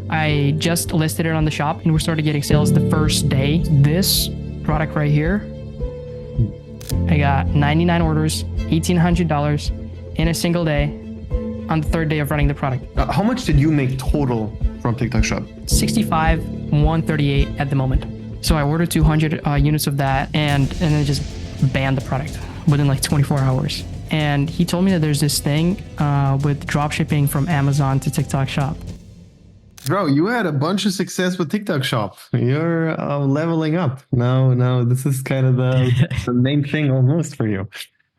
I just listed it on the shop and we started getting sales the first day. This product right here, I got 99 orders, $1,800 in a single day on the third day of running the product. How much did you make total from TikTok Shop? 65, 138 at the moment. So I ordered 200 units of that and then just banned the product within like 24 hours. And he told me that there's this thing with dropshipping from Amazon to TikTok Shop. Bro, you had a bunch of success with TikTok Shop. You're leveling up. Now this is kind of the main thing almost for you.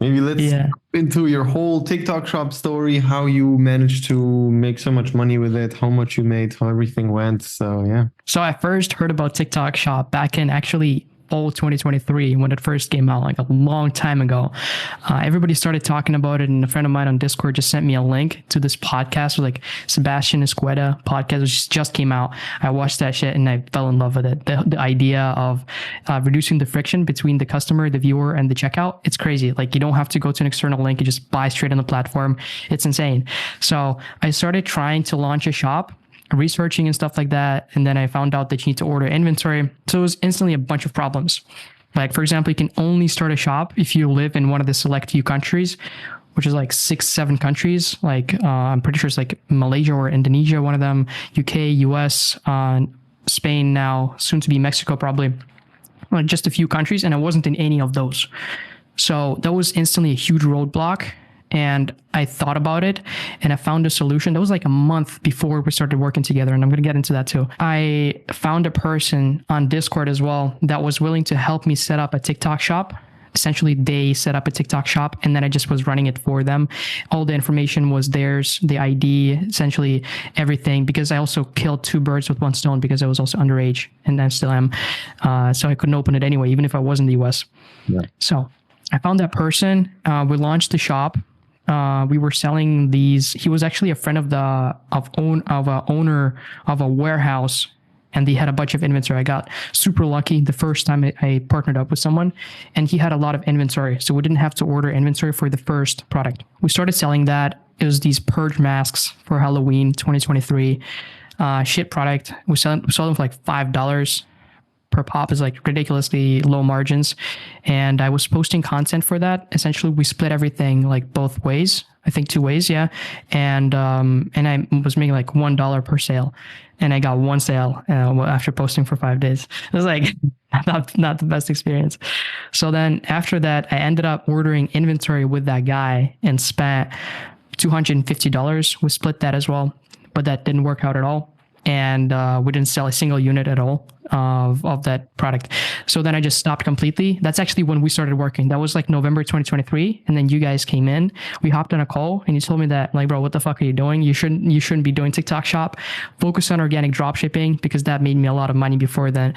Maybe let's go into your whole TikTok Shop story, how you managed to make so much money with it, how much you made, how everything went. So, yeah. So I first heard about TikTok Shop back in actually fall 2023 when it first came out, like a long time ago. Everybody started talking about it, and a friend of mine on Discord just sent me a link to this podcast with like Sebastian Esqueda podcast, which just came out. I watched that shit and I fell in love with it. The idea of reducing the friction between the customer, the viewer, and the checkout, it's crazy. Like you don't have to go to an external link, you just buy straight on the platform. It's insane. So I started trying to launch a shop, researching and stuff like that. And then I found out that you need to order inventory. So it was instantly a bunch of problems. Like, for example, you can only start a shop if you live in one of the select few countries, which is like 6-7 countries. Like, I'm pretty sure it's like Malaysia or Indonesia, one of them, UK, US, Spain now, soon to be Mexico, probably. Like just a few countries. And I wasn't in any of those. So that was instantly a huge roadblock. And I thought about it and I found a solution. That was like a month before we started working together. And I'm going to get into that too. I found a person on Discord as well that was willing to help me set up a TikTok shop. Essentially, they set up a TikTok shop and then I just was running it for them. All the information was theirs, the ID, essentially everything, because I also killed 2 birds with one stone because I was also underage and I still am. So I couldn't open it anyway, even if I was in the US. Yeah. So I found that person. We launched the shop. We were selling these. He was actually a friend of a owner of a warehouse, and they had a bunch of inventory. I got super lucky the first time I partnered up with someone, and he had a lot of inventory, so we didn't have to order inventory for the first product. We started selling that. It was these purge masks for Halloween 2023. Shit product. We sold them for like $5 per pop, is like ridiculously low margins. And I was posting content for that. Essentially, we split everything like both ways. I think 2 ways, yeah. And I was making like $1 per sale. And I got 1 sale after posting for 5 days. It was like not the best experience. So then after that, I ended up ordering inventory with that guy and spent $250. We split that as well, but that didn't work out at all. And we didn't sell a single unit at all of that product. So then I just stopped completely. That's actually when we started working. That was like November 2023. And then you guys came in. We hopped on a call and you told me that, like, bro, what the fuck are you doing? You shouldn't be doing TikTok Shop. Focus on organic dropshipping because that made me a lot of money before then.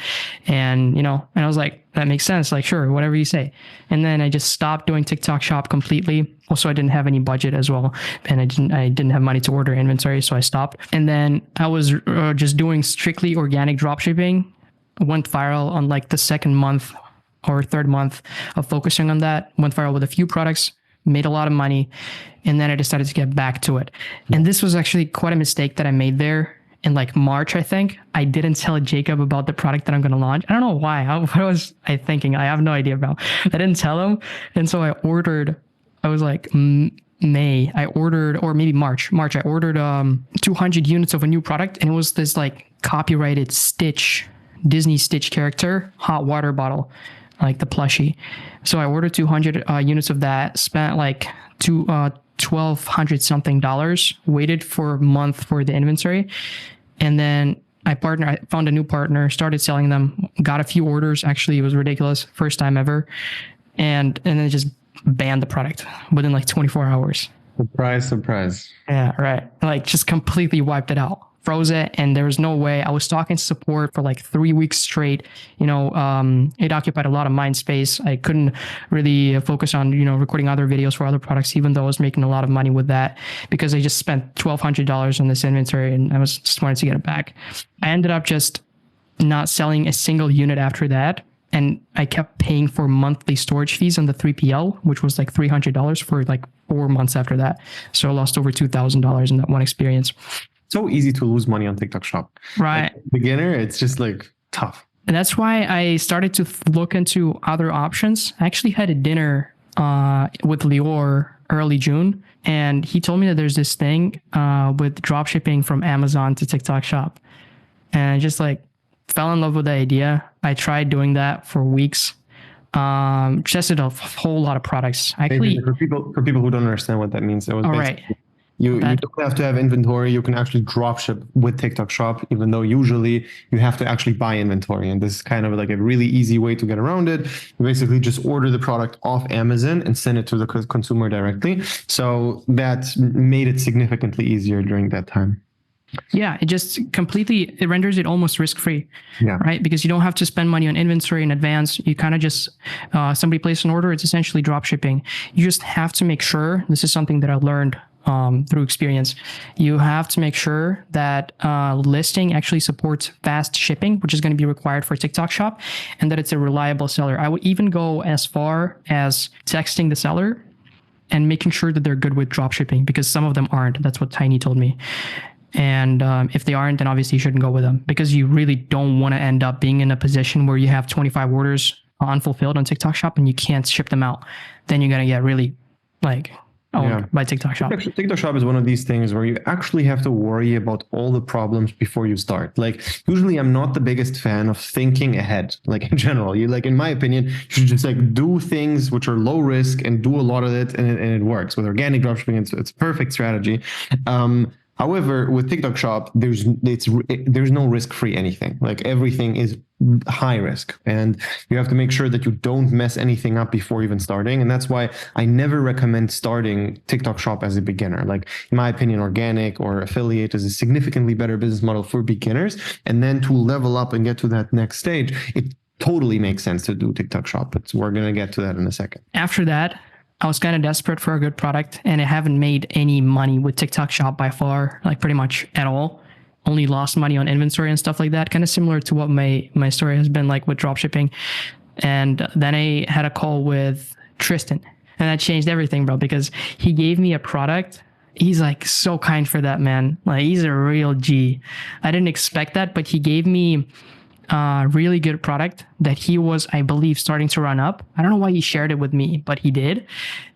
And, and I was like, that makes sense. Like, sure, whatever you say. And then I just stopped doing TikTok Shop completely. Also, I didn't have any budget as well. And I didn't have money to order inventory. So I stopped. And then I was just doing strictly organic dropshipping. Went viral on like the 2nd month or 3rd month of focusing on that. Went viral with a few products, made a lot of money. And then I decided to get back to it. And this was actually quite a mistake that I made there. In like March, I think, I didn't tell Jacob about the product that I'm going to launch. I don't know why. What was I thinking? I have no idea about. I didn't tell him. And so I was like May, or maybe March, I ordered 200 units of a new product. And it was this like copyrighted Disney Stitch character, hot water bottle, like the plushie. So I ordered 200 units of that, spent like $1,200 something, waited for a month for the inventory. And then I found a new partner, started selling them, got a few orders. Actually, it was ridiculous. First time ever. And then just banned the product within like 24 hours. Surprise. Yeah, right. Like just completely wiped it out. Froze it, and there was no way. I was talking to support for like 3 weeks straight. It occupied a lot of mind space. I couldn't really focus on, recording other videos for other products, even though I was making a lot of money with that because I just spent $1,200 on this inventory and I was just wanted to get it back. I ended up just not selling a single unit after that. And I kept paying for monthly storage fees on the 3PL, which was like $300 for like 4 months after that. So I lost over $2,000 in that one experience. so easy to lose money on TikTok Shop. Right. Like, beginner, it's just like tough. And that's why I started to look into other options. I actually had a dinner with Lior early June, and he told me that there's this thing with dropshipping from Amazon to TikTok Shop. And I just like fell in love with the idea. I tried doing that for weeks. Tested a whole lot of products. Actually, for people who don't understand what that means, it was right. You don't have to have inventory. You can actually drop ship with TikTok Shop, even though usually you have to actually buy inventory. And this is kind of like a really easy way to get around it. You basically just order the product off Amazon and send it to the consumer directly. So that made it significantly easier during that time. Yeah, it renders it almost risk-free, right? Because you don't have to spend money on inventory in advance. You kind of just, somebody places an order, it's essentially drop shipping. You just have to make sure, this is something that I learned through experience, you have to make sure that listing actually supports fast shipping, which is going to be required for TikTok Shop, and that it's a reliable seller. I would even go as far as texting the seller and making sure that they're good with drop shipping, because some of them aren't. That's what Tiny told me. And if they aren't, then obviously you shouldn't go with them, because you really don't want to end up being in a position where you have 25 orders unfulfilled on TikTok Shop and you can't ship them out. Then you're going to get really like owned by TikTok Shop. TikTok Shop is one of these things where you actually have to worry about all the problems before you start. Like usually I'm not the biggest fan of thinking ahead. Like in general, you like, in my opinion, you should just like do things which are low risk and do a lot of it, and it works. With organic dropshipping, it's a perfect strategy. However, with TikTok Shop, there's no risk-free anything. Like everything is high risk, and you have to make sure that you don't mess anything up before even starting. And that's why I never recommend starting TikTok Shop as a beginner. Like in my opinion, organic or affiliate is a significantly better business model for beginners. And then to level up and get to that next stage, it totally makes sense to do TikTok Shop. But we're going to get to that in a second. After that, I was kind of desperate for a good product, and I haven't made any money with TikTok Shop by far, like pretty much at all. Only lost money on inventory and stuff like that, kind of similar to what my story has been like with dropshipping. And then I had a call with Tristan, and that changed everything, bro, because he gave me a product. He's like so kind for that, man. Like he's a real G. I didn't expect that, but he gave me really good product that he was, I believe, starting to run up. I don't know why he shared it with me, but he did.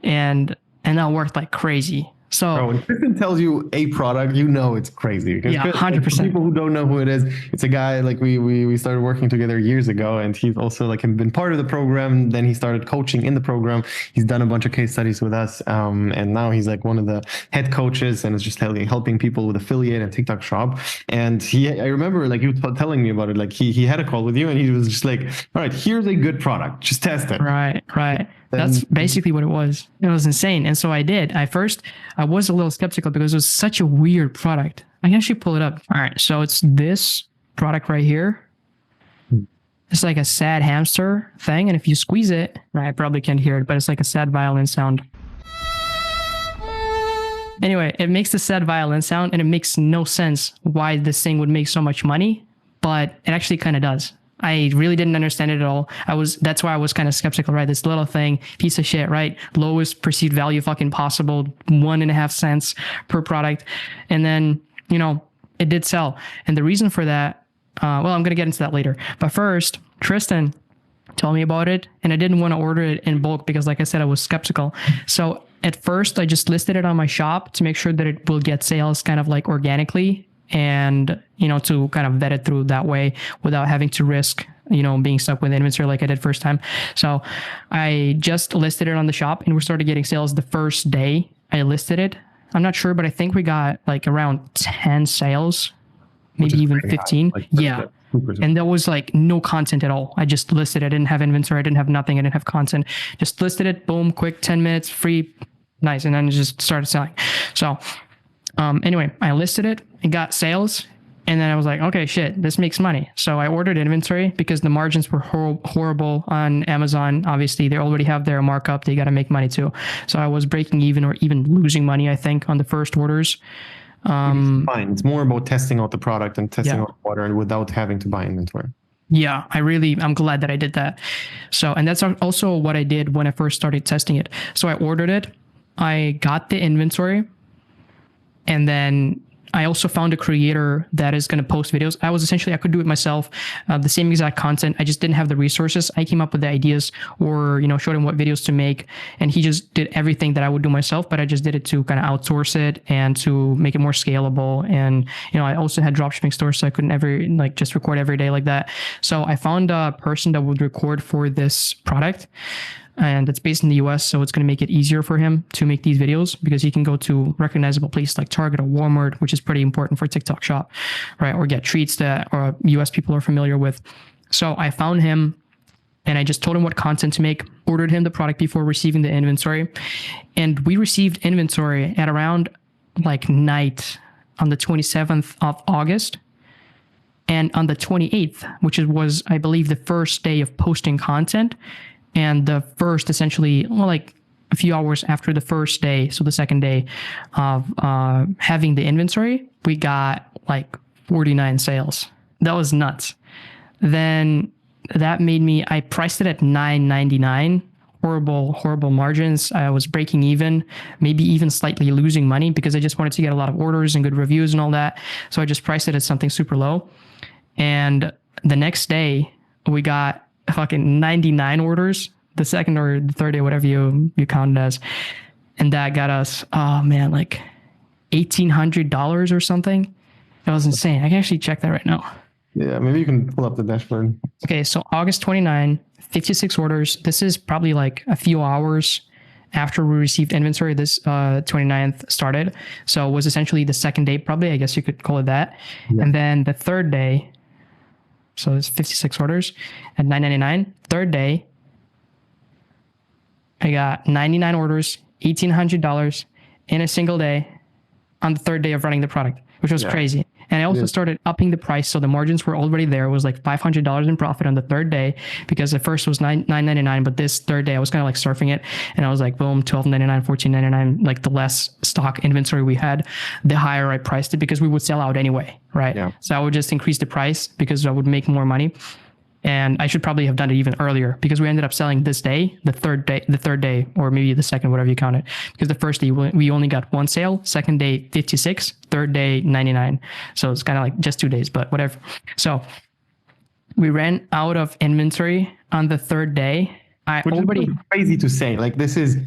And that worked like crazy. So when Tristan tells you a product, you know it's crazy. Yeah, 100%. People who don't know who it is, it's a guy like we started working together years ago, and he's also like been part of the program. Then he started coaching in the program. He's done a bunch of case studies with us, and now he's like one of the head coaches, and is just helping people with affiliate and TikTok Shop. And I remember like you telling me about it. Like he had a call with you, and he was just like, "All right, here's a good product. Just test it." Right. That's basically what it was. It was insane. And so I did. I was a little skeptical because it was such a weird product. I can actually pull it up. All right. So it's this product right here. It's like a sad hamster thing. And if you squeeze it, I probably can't hear it, but it's like a sad violin sound. Anyway, it makes the sad violin sound, and it makes no sense why this thing would make so much money, but it actually kind of does. I really didn't understand it at all. That's why I was kind of skeptical, right? This little thing, piece of shit, right? Lowest perceived value fucking possible, 1.5 cents per product. And then, it did sell. And the reason for that, I'm going to get into that later. But first, Tristan told me about it, and I didn't want to order it in bulk because, like I said, I was skeptical. So at first, I just listed it on my shop to make sure that it will get sales kind of like organically, and to kind of vet it through that way without having to risk being stuck with inventory like I did first time. So I just listed it on the shop, and we started getting sales the first day I listed it. I'm not sure, but I think we got like around 10 sales, maybe even 15. Yeah. And there was like no content at all. I just listed it. I didn't have inventory. I didn't have nothing. I didn't have content. Just listed it. Boom, quick, 10 minutes, free. Nice. And then it just started selling. So anyway, I listed it. It got sales. And then I was like, okay, shit, this makes money. So I ordered inventory because the margins were horrible on Amazon. Obviously, they already have their markup. They got to make money too. So I was breaking even or even losing money, I think, on the first orders. It's fine. It's more about testing out the product and testing out the water, and without having to buy inventory. Yeah, I'm glad that I did that. So, and that's also what I did when I first started testing it. So I ordered it. I got the inventory, and then I also found a creator that is going to post videos. I could do it myself, the same exact content. I just didn't have the resources. I came up with the ideas, or, showed him what videos to make. And he just did everything that I would do myself, but I just did it to kind of outsource it and to make it more scalable. And, I also had dropshipping stores, so I couldn't ever just record every day like that. So I found a person that would record for this product, and it's based in the US. So it's going to make it easier for him to make these videos, because he can go to recognizable places like Target or Walmart, which is pretty important for TikTok Shop, right? Or get treats that US people are familiar with. So I found him, and I just told him what content to make, ordered him the product before receiving the inventory. And we received inventory at around night on the 27th of August. And on the 28th, which was, I believe, the first day of posting content, and the first, essentially, a few hours after the first day, so the second day of having the inventory, we got 49 sales. That was nuts. Then that made me, I priced it at $9.99. Horrible margins. I was breaking even, maybe even slightly losing money, because I just wanted to get a lot of orders and good reviews and all that. So I just priced it at something super low. And the next day, we got fucking 99 orders, the second or the third day, whatever you count it as. And that got us, $1,800 or something. That was insane. I can actually check that right now. Yeah, maybe you can pull up the dashboard. Okay, so August 29, 56 orders. This is probably a few hours after we received inventory. This 29th started. So it was essentially the second day, probably, I guess you could call it that. Yeah. And then the third day, so it's 56 orders at $9.99. Third day, I got 99 orders, $1,800 in a single day on the third day of running the product, which was crazy. And I also started upping the price. So the margins were already there. It was $500 in profit on the third day, because the first was $9.99, but this third day I was kind of surfing it, and I was boom, $12.99, $14.99. The less stock inventory we had, the higher I priced it, because we would sell out anyway, right? Yeah. So I would just increase the price because I would make more money. And I should probably have done it even earlier, because we ended up selling this day, the third day, or maybe the second, whatever you count it. Because the first day we only got one sale, second day 56, third day 99. So it's kind of just 2 days, but whatever. So we ran out of inventory on the third day. Which is crazy to say. This is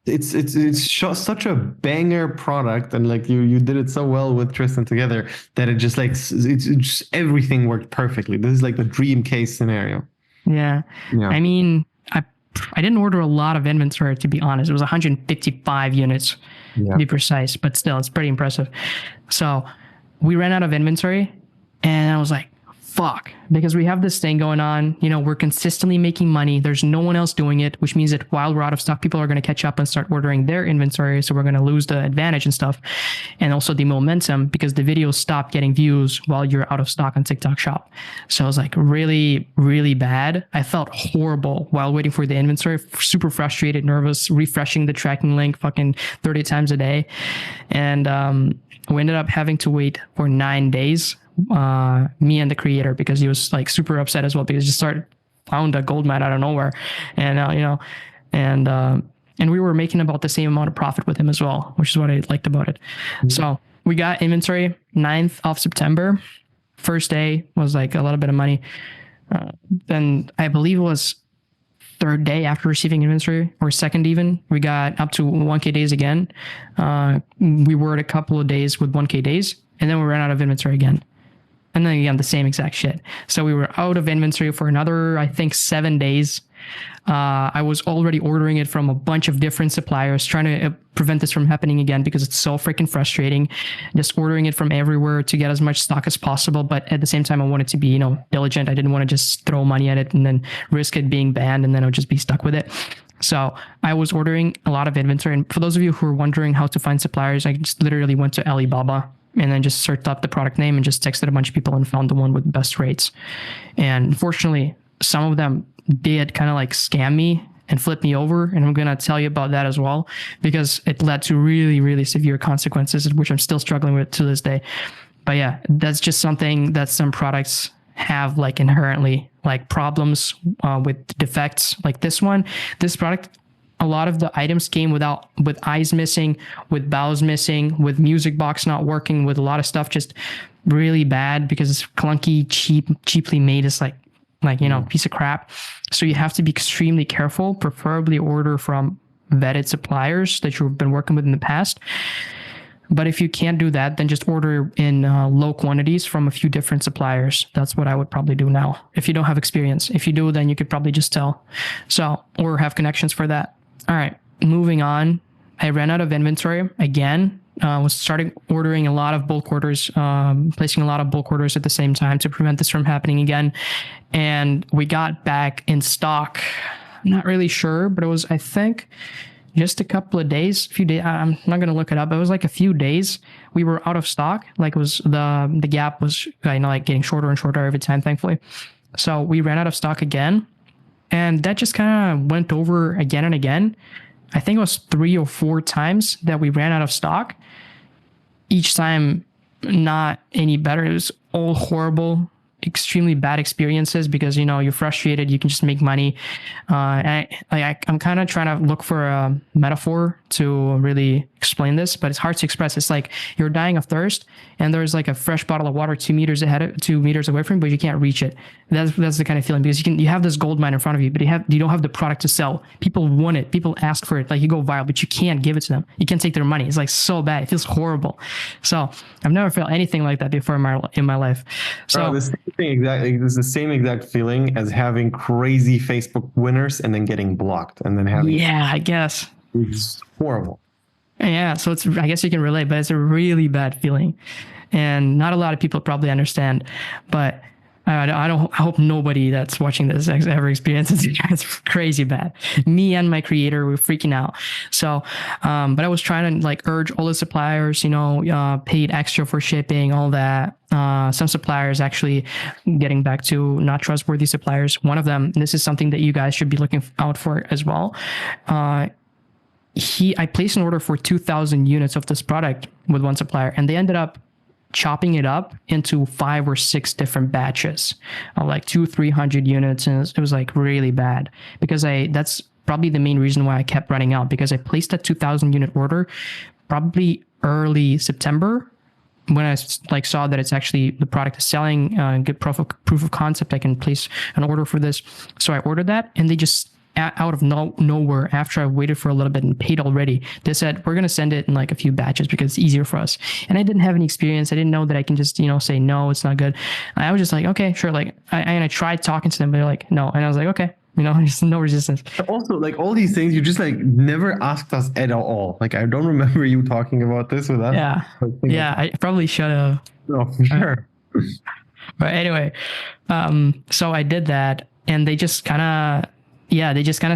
it's such a banger product, and you did it so well with Tristan together that it just it's just everything worked perfectly. This is the dream case scenario. Yeah. I mean, I didn't order a lot of inventory, to be honest. It was 155 units to be precise, but still, it's pretty impressive. So we ran out of inventory, and I was like, fuck, because we have this thing going on, we're consistently making money. There's no one else doing it, which means that while we're out of stock, people are going to catch up and start ordering their inventory. So we're going to lose the advantage and stuff. And also the momentum, because the videos stop getting views while you're out of stock on TikTok Shop. So it was really, really bad. I felt horrible while waiting for the inventory, super frustrated, nervous, refreshing the tracking link fucking 30 times a day. And we ended up having to wait for 9 days, me and the creator, because he was super upset as well, because he just found a gold mine out of nowhere. And and we were making about the same amount of profit with him as well, which is what I liked about it. Mm-hmm. So we got inventory 9th of September. First day was a little bit of money. Then I believe it was third day after receiving inventory, or second even, we got up to 1K days again. We were at a couple of days with 1K days, and then we ran out of inventory again. And then again, the same exact shit. So we were out of inventory for another, I think, 7 days. I was already ordering it from a bunch of different suppliers, trying to prevent this from happening again, because it's so freaking frustrating. Just ordering it from everywhere to get as much stock as possible. But at the same time, I wanted to be, diligent. I didn't want to just throw money at it and then risk it being banned, and then I would just be stuck with it. So I was ordering a lot of inventory. And for those of you who are wondering how to find suppliers, I just literally went to Alibaba and then just searched up the product name and just texted a bunch of people and found the one with the best rates. And unfortunately, some of them did kind of scam me and flip me over. And I'm going to tell you about that as well, because it led to really, really severe consequences, which I'm still struggling with to this day. But yeah, that's just something that some products have inherently problems with defects. This product, a lot of the items came with eyes missing, with bows missing, with music box not working, with a lot of stuff just really bad because it's clunky, cheaply made. It's like piece of crap. So you have to be extremely careful, preferably order from vetted suppliers that you've been working with in the past. But if you can't do that, then just order in low quantities from a few different suppliers. That's what I would probably do now if you don't have experience. If you do, then you could probably just tell. Or have connections for that. All right, moving on. I ran out of inventory again. Was starting ordering a lot of bulk orders, placing a lot of bulk orders at the same time to prevent this from happening again. And we got back in stock. I'm not really sure, but it was, I think, just a couple of days, a few days. I'm not going to look it up. It was like a few days. We were out of stock. Like it was the gap was, like getting shorter and shorter every time, thankfully. So we ran out of stock again. And that just kind of went over again and again. I think it was 3 or 4 times that we ran out of stock. Each time, not any better. It was all horrible, extremely bad experiences because, you're frustrated. You can just make money. I'm kind of trying to look for a metaphor to really explain this, but it's hard to express. It's like you're dying of thirst and there's like a fresh bottle of water 2 meters away from you, but you can't reach it. That's the kind of feeling because you have this gold mine in front of you, but you don't have the product to sell. People want it. People ask for it. Like you go viral, but you can't give it to them. You can't take their money. It's like so bad. It feels horrible. So I've never felt anything like that before in my life. So this is the same exact feeling as having crazy Facebook winners and then getting blocked and then having. Yeah, I guess. It's horrible. Yeah, so I guess you can relate, but it's a really bad feeling, and not a lot of people probably understand. But I hope nobody that's watching this ever experiences it. It's crazy bad. Me and my creator were freaking out. So, but I was trying to urge all the suppliers, paid extra for shipping, all that. Some suppliers actually getting back to not trustworthy suppliers. One of them, and this is something that you guys should be looking out for as well. I placed an order for 2,000 units of this product with one supplier, and they ended up chopping it up into 5 or 6 different batches of 200-300 units. And it was really bad because that's probably the main reason why I kept running out, because I placed that 2,000 unit order probably early September when I saw that it's actually the product is selling, good proof of concept. I can place an order for this. So I ordered that and they just out of nowhere, after I waited for a little bit and paid already, they said, we're going to send it in a few batches because it's easier for us. And I didn't have any experience. I didn't know that I can just, say, no, it's not good. I was just okay, sure. I tried talking to them, but they're like, no. And I was like, okay, just no resistance. Also, all these things, you just never asked us at all. I don't remember you talking about this with us. Yeah. Yeah. I probably should have. No, for sure. But anyway, so I did that and they just kind of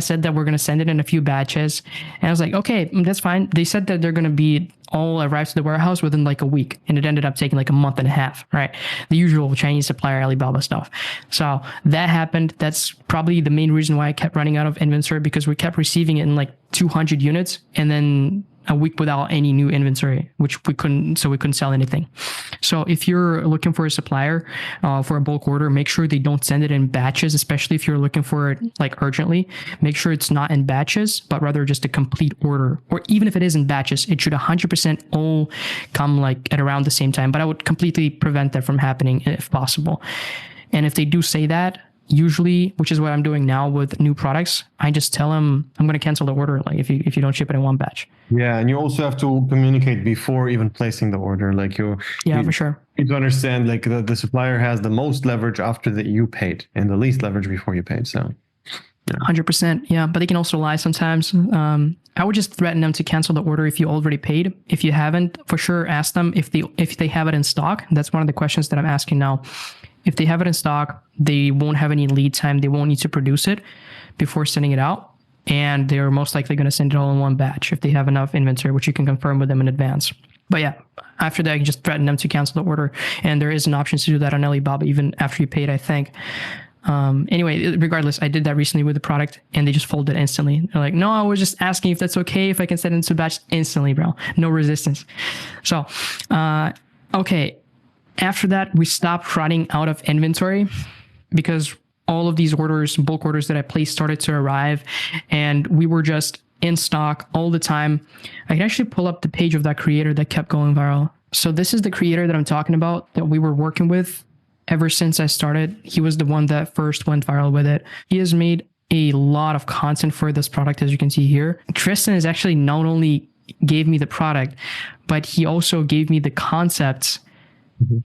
said that we're going to send it in a few batches. And I was like, okay, that's fine. They said that they're going to be all arrived to the warehouse within a week. And it ended up taking a month and a half, right? The usual Chinese supplier Alibaba stuff. So that happened. That's probably the main reason why I kept running out of inventory, because we kept receiving it in 200 units and then a week without any new inventory, which we couldn't sell anything. So if you're looking for a supplier for a bulk order, make sure they don't send it in batches, especially if you're looking for it urgently. Make sure it's not in batches, but rather just a complete order. Or even if it is in batches, it should 100% all come at around the same time. But I would completely prevent that from happening if possible. And if they do say that, usually, which is what I'm doing now with new products, I just tell them I'm going to cancel the order if you don't ship it in one batch. Yeah, and you also have to communicate before even placing the order. For sure. You need to understand the supplier has the most leverage after that you paid and the least leverage before you paid. So 100%. Yeah, but they can also lie sometimes. I would just threaten them to cancel the order if you already paid. If you haven't, for sure, ask them if they have it in stock. That's one of the questions that I'm asking now. If they have it in stock, they won't have any lead time. They won't need to produce it before sending it out. And they're most likely going to send it all in one batch if they have enough inventory, which you can confirm with them in advance. But yeah, after that, you just threaten them to cancel the order. And there is an option to do that on Alibaba, even after you paid, I think. Anyway, regardless, I did that recently with the product and they just folded instantly. They're like, no, I was just asking if that's okay, if I can send it into batch instantly, bro. No resistance. So, okay. After that, we stopped running out of inventory because all of these orders, bulk orders that I placed started to arrive, and we were just in stock all the time. I can actually pull up the page of that creator that kept going viral. So this is the creator that I'm talking about that we were working with ever since I started. He was the one that first went viral with it. He has made a lot of content for this product, as you can see here. Tristan is actually not only gave me the product, but he also gave me the concepts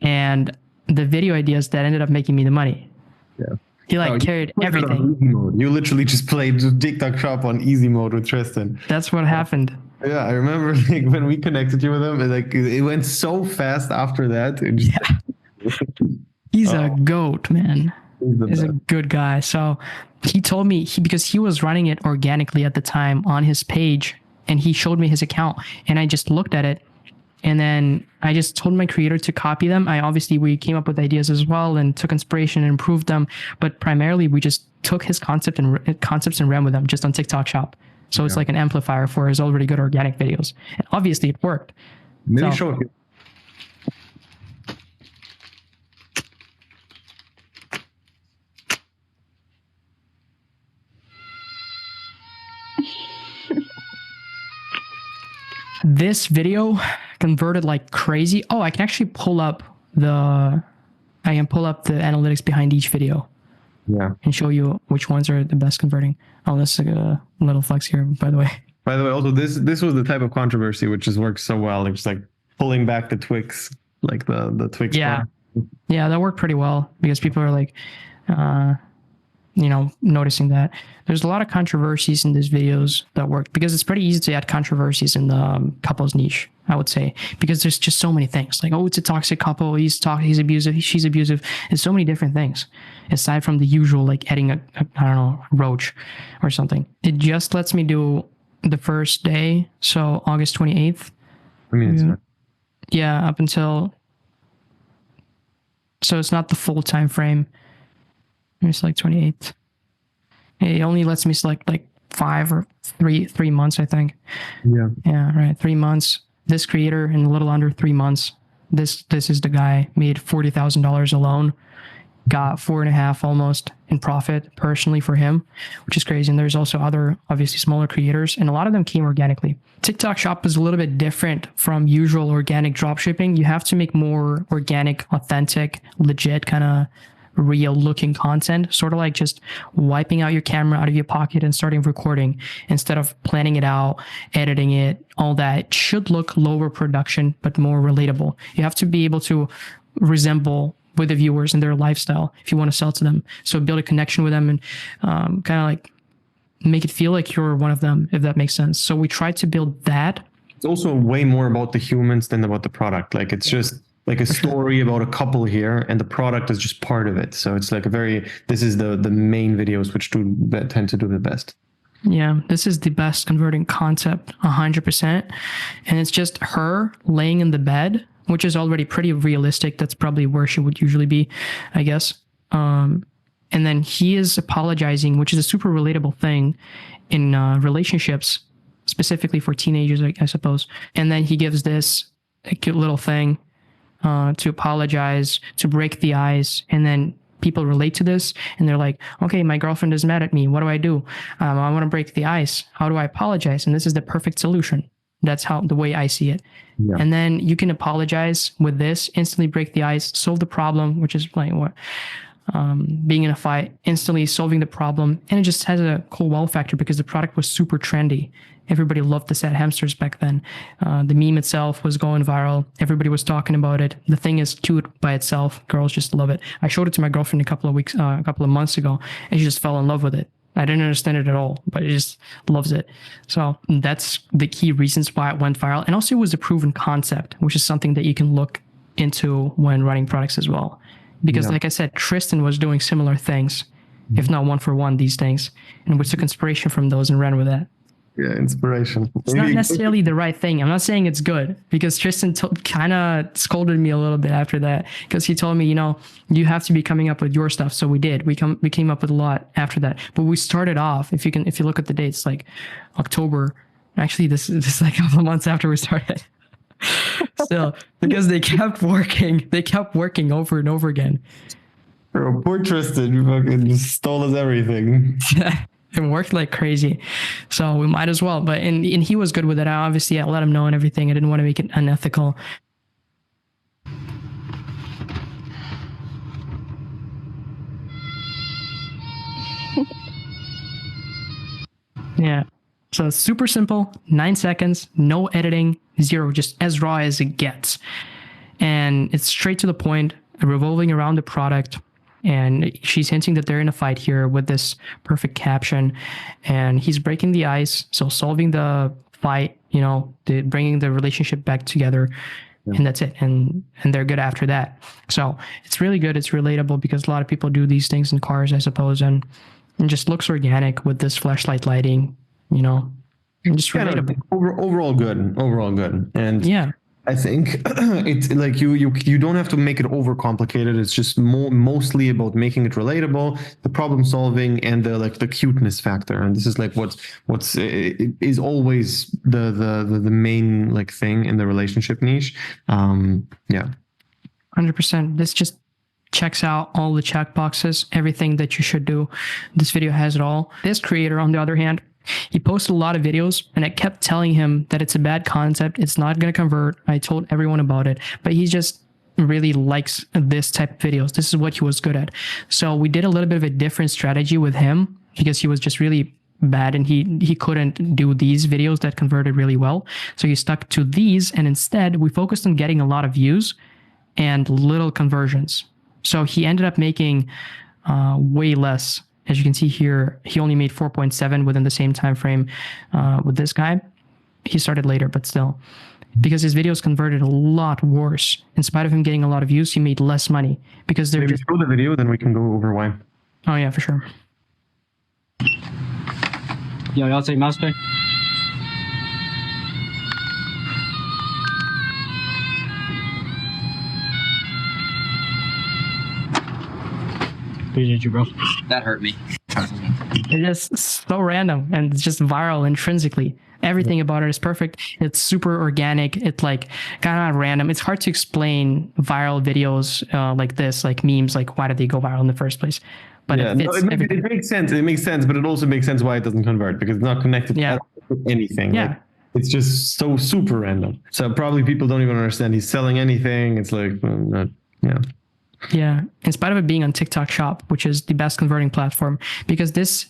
and the video ideas that ended up making me the money. Yeah. He carried everything. Easy mode. You literally just played TikTok Shop on easy mode with Tristan. That's what happened. Yeah, I remember when we connected you with him, it went so fast after that. He's a goat, man. He's a good guy. So he told me because he was running it organically at the time on his page, and he showed me his account, and I just looked at it, and then I just told my creator to copy them. We came up with ideas as well and took inspiration and improved them, but primarily we just took his concepts and ran with them just on TikTok Shop. So it's like an amplifier for his already good organic videos. And obviously it worked. Maybe show it. This video converted like crazy. Oh, I can actually pull up the analytics behind each video. Yeah. And show you which ones are the best converting. Oh, this is a little flex here, by the way. By the way, also this was the type of controversy which has worked so well. It's like pulling back the Twix, like the Twix. Yeah. Part. Yeah, that worked pretty well because people are like, noticing that there's a lot of controversies in these videos that work because it's pretty easy to add controversies in the couples niche, I would say, because there's just so many things like, oh, it's a toxic couple. He's abusive. She's abusive. There's so many different things aside from the usual, like adding a roach or something. It just lets me do the first day. So August 28th. I mean, yeah, up until. So it's not the full time frame. Let me select 28th. It only lets me select like 5 or 3 months, I think. Yeah. Yeah, right. 3 months. This creator in a little under 3 months. This is the guy made $40,000 alone. Got 4.5 almost in profit personally for him, which is crazy. And there's also other obviously smaller creators, and a lot of them came organically. TikTok Shop is a little bit different from usual organic dropshipping. You have to make more organic, authentic, legit kind of real looking content, sort of like just wiping out your camera out of your pocket and starting recording instead of planning it out, editing it, all that. It should look lower production, but more relatable. You have to be able to resemble with the viewers and their lifestyle if you want to sell to them. So build a connection with them and kind of like make it feel like you're one of them, if that makes sense. So we tried to build that. It's also way more about the humans than about the product. Like it's just like a story about a couple here, and the product is just part of it. So it's like this is the main videos which tend to do the best. Yeah, this is the best converting concept, 100%. And it's just her laying in the bed, which is already pretty realistic. That's probably where she would usually be, I guess. And then he is apologizing, which is a super relatable thing in relationships, specifically for teenagers, I suppose. And then he gives this a cute little thing to apologize, to break the ice, and then people relate to this and they're like, okay, my girlfriend is mad at me. What do I do? I want to break the ice. How do I apologize? And this is the perfect solution. That's the way I see it. Yeah. And then you can apologize with this, instantly break the ice, solve the problem, which is like what being in a fight, instantly solving the problem. And it just has a cool wow factor because the product was super trendy. Everybody loved the sad hamsters back then. The meme itself was going viral. Everybody was talking about it. The thing is cute by itself. Girls just love it. I showed it to my girlfriend a couple of months ago, and she just fell in love with it. I didn't understand it at all, but she just loves it. So that's the key reasons why it went viral. And also it was a proven concept, which is something that you can look into when running products as well. Because like I said, Tristan was doing similar things, if not one for one, these things. And we took inspiration from those and ran with that. Yeah, inspiration. It's not necessarily the right thing. I'm not saying it's good because Tristan kind of scolded me a little bit after that because he told me, you have to be coming up with your stuff. So we did. We came up with a lot after that. But we started off, if you look at the dates, like October. Actually, this is like a couple of months after we started. Still, because they kept working over and over again. Bro, poor Tristan, you fucking just stole us everything. It worked like crazy. So we might as well. But and he was good with it. I let him know and everything. I didn't want to make it unethical. Yeah. So it's super simple, 9 seconds, no editing, zero, just as raw as it gets. And it's straight to the point, revolving around the product. And she's hinting that they're in a fight here with this perfect caption. And he's breaking the ice. So solving the fight, bringing the relationship back together. And that's it. And they're good after that. So it's really good. It's relatable because a lot of people do these things in cars, I suppose. And just looks organic with this flashlight lighting, and just relatable. Overall good. And yeah, I think it's like you don't have to make it overcomplicated. It's just mostly about making it relatable, the problem solving, and the cuteness factor. And this is like what's is always the main like thing in the relationship niche. 100%. This just checks out all the check boxes, everything that you should do. This video has it all. This creator, on the other hand, he posted a lot of videos and I kept telling him that it's a bad concept. It's not going to convert. I told everyone about it, but he just really likes this type of videos. This is what he was good at. So we did a little bit of a different strategy with him because he was just really bad and he couldn't do these videos that converted really well. So he stuck to these, and instead we focused on getting a lot of views and little conversions. So he ended up making way less. As you can see here, he only made 4.7 within the same time frame with this guy. He started later, but still. Because his videos converted a lot worse. In spite of him getting a lot of views, he made less money. Because they're Maybe show the video, then we can go over why. Oh yeah, for sure. 又有隻 mouse pick。Appreciate you, bro. That hurt me. It's just so random and it's just viral intrinsically. Everything about it is perfect. It's super organic. It's like kind of random. It's hard to explain viral videos like this, like memes, like why did they go viral in the first place? But it makes sense. It makes sense, but it also makes sense why it doesn't convert because it's not connected to anything. Yeah. Like, it's just so super random. So probably people don't even understand he's selling anything. It's like, Yeah, in spite of it being on TikTok Shop, which is the best converting platform, because this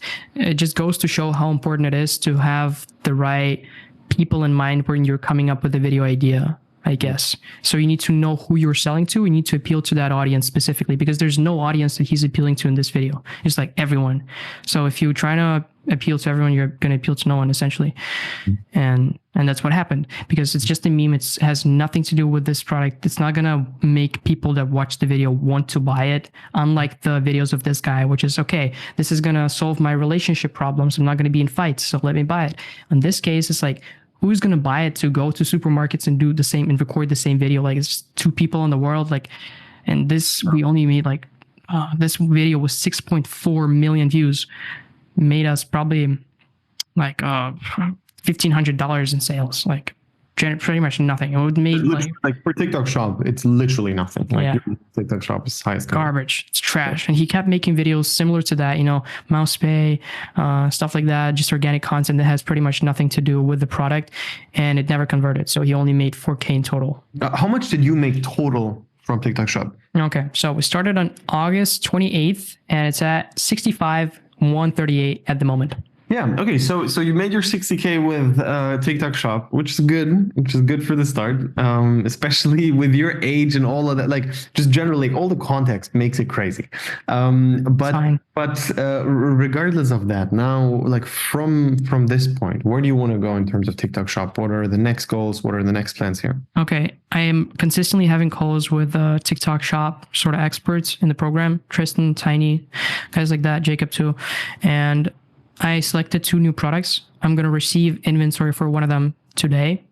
just goes to show how important it is to have the right people in mind when you're coming up with a video idea, I guess. So you need to know who you're selling to. You need to appeal to that audience specifically because there's no audience that he's appealing to in this video. It's like everyone. So if you're trying to appeal to everyone, you're going to appeal to no one essentially. And that's what happened because it's just a meme. It has nothing to do with this product. It's not going to make people that watch the video want to buy it. Unlike the videos of this guy, which is, okay, this is going to solve my relationship problems. I'm not going to be in fights. So let me buy it. In this case, it's like, who's going to buy it to go to supermarkets and do the same and record the same video? Like it's just 2 people in the world. Like, and this, we only made like, this video was 6.4 million views, made us probably like $1,500 in sales, like pretty much nothing. It would make like for TikTok Shop, it's literally nothing. Like TikTok Shop is highest garbage. It's trash. And he kept making videos similar to that, mouse pay, stuff like that, just organic content that has pretty much nothing to do with the product, and it never converted. So he only made 4K in total. How much did you make total from TikTok Shop? Okay, so we started on August 28th, and it's at 65,138 at the moment. Yeah. Okay. So you made your 60K with TikTok Shop, which is good for the start. Especially with your age and all of that, like just generally all the context makes it crazy. But regardless of that, now like from this point, where do you want to go in terms of TikTok Shop? What are the next goals? What are the next plans here? Okay. I am consistently having calls with TikTok Shop sort of experts in the program, Tristan, Tiny, guys like that, Jacob too. And I selected 2 new products. I'm going to receive inventory for one of them today,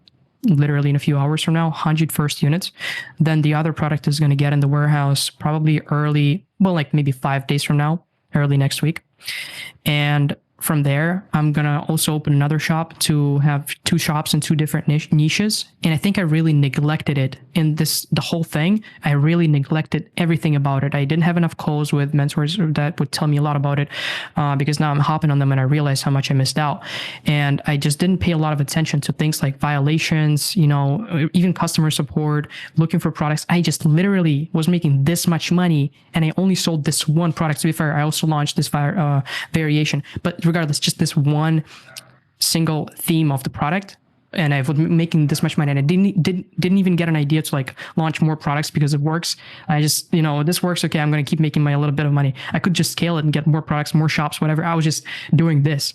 literally in a few hours from now, 100 first units. Then the other product is going to get in the warehouse probably early, like maybe 5 days from now, early next week. And from there, I'm going to also open another shop to have 2 shops in 2 different niches. And I think I really neglected it in the whole thing. I really neglected everything about it. I didn't have enough calls with mentors that would tell me a lot about it, because now I'm hopping on them and I realize how much I missed out. And I just didn't pay a lot of attention to things like violations, even customer support, looking for products. I just literally was making this much money and I only sold this one product. To be fair, I also launched this variation, but regardless, just this one single theme of the product, and I was making this much money, and I didn't even get an idea to like launch more products because it works. I just, this works. Okay, I'm going to keep making my little bit of money. I could just scale it and get more products, more shops, whatever. I was just doing this.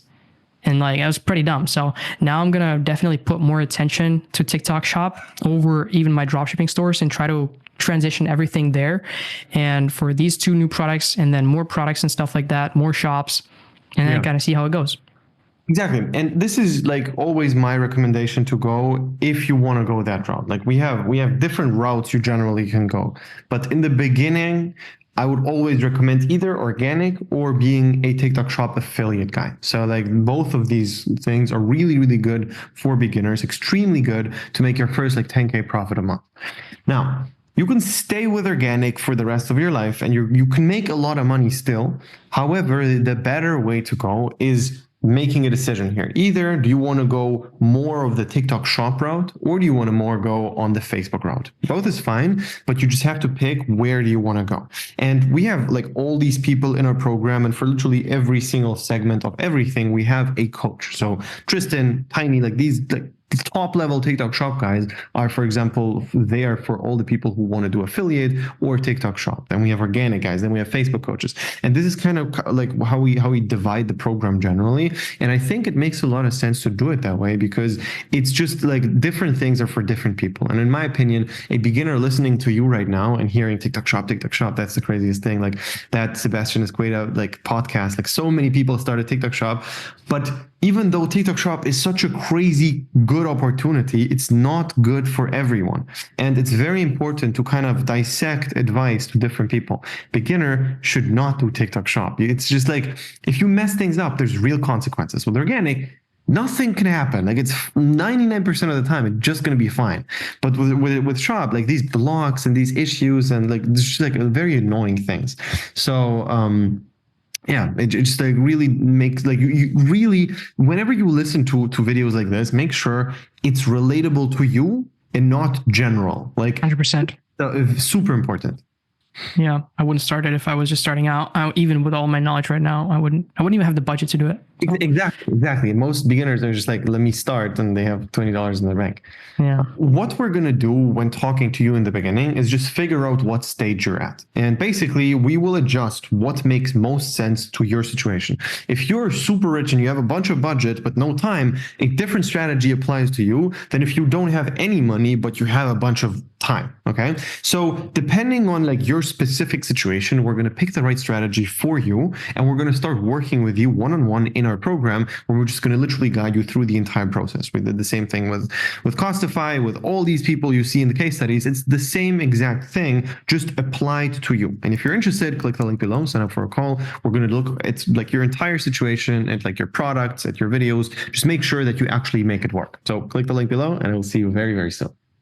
And like, I was pretty dumb. So now I'm going to definitely put more attention to TikTok shop over even my dropshipping stores and try to transition everything there. And for these 2 new products and then more products and stuff like that, more shops, and then kind of see how it goes. Exactly. And this is like always my recommendation to go if you want to go that route. Like we have different routes you generally can go. But in the beginning, I would always recommend either organic or being a TikTok shop affiliate guy. So like both of these things are really, really good for beginners, extremely good to make your first like 10K profit a month. Now, you can stay with organic for the rest of your life and you can make a lot of money still. However, the better way to go is making a decision here. Either do you want to go more of the TikTok shop route or do you want to more go on the Facebook route? Both is fine, but you just have to pick where do you want to go. And we have like all these people in our program, and for literally every single segment of everything, we have a coach. So Tristan, Tiny, like these top level TikTok shop guys are, for example, there for all the people who want to do affiliate or TikTok shop. Then we have organic guys, then we have Facebook coaches. And this is kind of like how we divide the program generally. And I think it makes a lot of sense to do it that way because it's just like different things are for different people. And in my opinion, a beginner listening to you right now and hearing TikTok shop, that's the craziest thing. Like that Sebastian Escueda like podcast, like so many people started TikTok shop, but even though TikTok shop is such a crazy good opportunity, it's not good for everyone. And it's very important to kind of dissect advice to different people. Beginner should not do TikTok shop. It's just like, if you mess things up, there's real consequences. With organic, nothing can happen. Like it's 99% of the time, it's just going to be fine. But with shop, like these blocks and these issues and like, it's just like very annoying things. So, yeah, it just like really makes like you really, whenever you listen to videos like this, make sure it's relatable to you and not general. Like 100%. Super important. Yeah, I wouldn't start it if I was just starting out. Even with all my knowledge right now, I wouldn't even have the budget to do it. Exactly. Most beginners are just like, let me start, and they have $20 in their bank. Yeah. What we're going to do when talking to you in the beginning is just figure out what stage you're at. And basically, we will adjust what makes most sense to your situation. If you're super rich and you have a bunch of budget but no time, a different strategy applies to you than if you don't have any money but you have a bunch of time. Okay. So depending on like your specific situation, we're going to pick the right strategy for you, and we're going to start working with you one-on-one in our program, where we're just going to literally guide you through the entire process. We did the same thing with Kostify, with all these people you see in the case studies. It's the same exact thing, just applied to you. And if you're interested, click the link below, sign up for a call. We're going to look at like your entire situation, at like your products, at your videos. Just make sure that you actually make it work. So click the link below, and I will see you very, very soon.